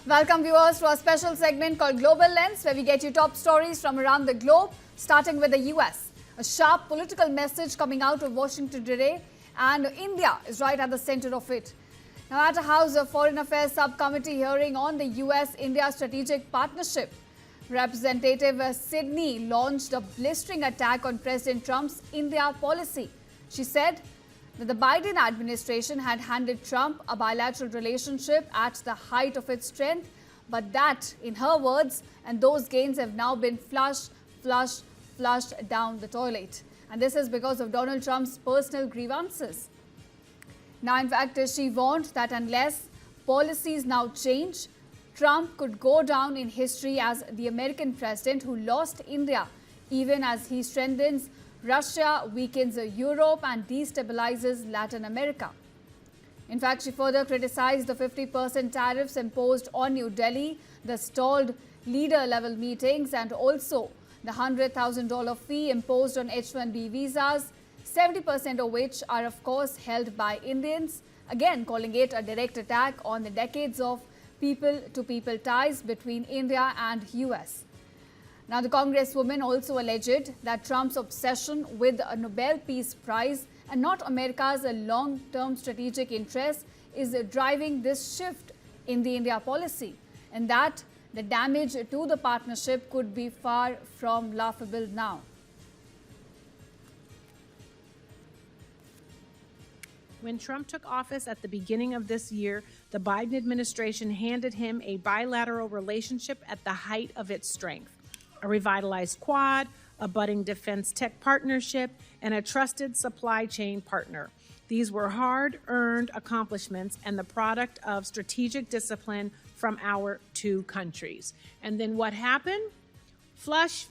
Welcome viewers to our special segment called Global Lens, where we get you top stories from around the globe, starting with the US. A sharp political message coming out of Washington today, and India is right at the center of it. Now, at a House of Foreign Affairs Subcommittee hearing on the US-India strategic partnership, Representative Sydney launched a blistering attack on President Trump's India policy. She said that the Biden administration had handed Trump a bilateral relationship at the height of its strength, but that, in her words, and those gains have now been flushed down the toilet. And this is because of Donald Trump's personal grievances. Now, in fact, she warned that unless policies now change, Trump could go down in history as the American president who lost India, even as he strengthens Russia, weakens Europe and destabilizes Latin America. In fact, she further criticized the 50% tariffs imposed on New Delhi, the stalled leader-level meetings, and also the $100,000 fee imposed on H-1B visas, 70% of which are, of course, held by Indians, again calling it a direct attack on the decades of people-to-people ties between India and US. Now, the Congresswoman also alleged that Trump's obsession with a Nobel Peace Prize and not America's long-term strategic interest is driving this shift in the India policy, and that the damage to the partnership could be far from laughable now. When Trump took office at the beginning of this year, the Biden administration handed him a bilateral relationship at the height of its strength. A revitalized Quad, a budding defense tech partnership, and a trusted supply chain partner. These were hard-earned accomplishments and the product of strategic discipline from our two countries. And then what happened? Flush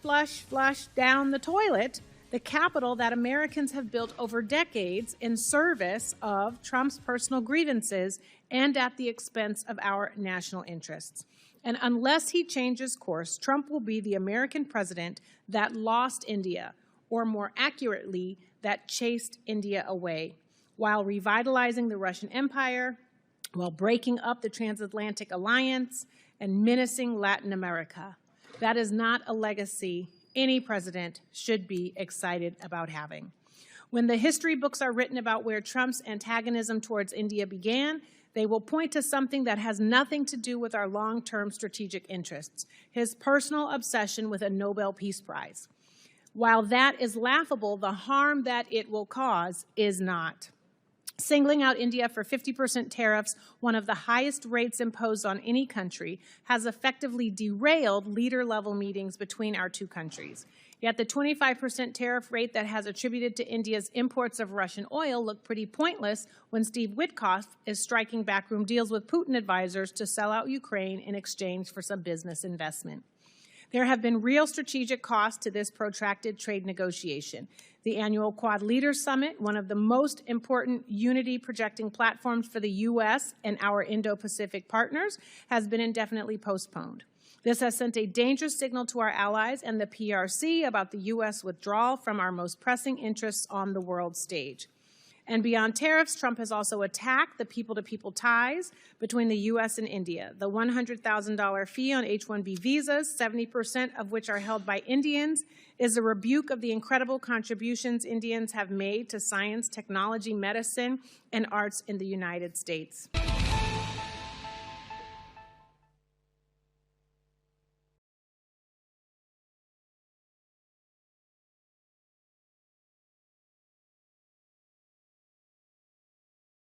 down the toilet, the capital that Americans have built over decades in service of Trump's personal grievances and at the expense of our national interests. And unless he changes course, Trump will be the American president that lost India, or more accurately, that chased India away, while revitalizing the Russian Empire, while breaking up the transatlantic alliance, and menacing Latin America. That is not a legacy any president should be excited about having. When the history books are written about where Trump's antagonism towards India began, they will point to something that has nothing to do with our long-term strategic interests, his personal obsession with a Nobel Peace Prize. While that is laughable, the harm that it will cause is not. Singling out India for 50% tariffs, one of the highest rates imposed on any country, has effectively derailed leader-level meetings between our two countries. Yet the 25% tariff rate that has attributed to India's imports of Russian oil look pretty pointless when Steve Witkoff is striking backroom deals with Putin advisors to sell out Ukraine in exchange for some business investment. There have been real strategic costs to this protracted trade negotiation. The annual Quad Leaders Summit, one of the most important unity-projecting platforms for the U.S. and our Indo-Pacific partners, has been indefinitely postponed. This has sent a dangerous signal to our allies and the PRC about the U.S. withdrawal from our most pressing interests on the world stage. And beyond tariffs, Trump has also attacked the people-to-people ties between the U.S. and India. The $100,000 fee on H-1B visas, 70% of which are held by Indians, is a rebuke of the incredible contributions Indians have made to science, technology, medicine, and arts in the United States.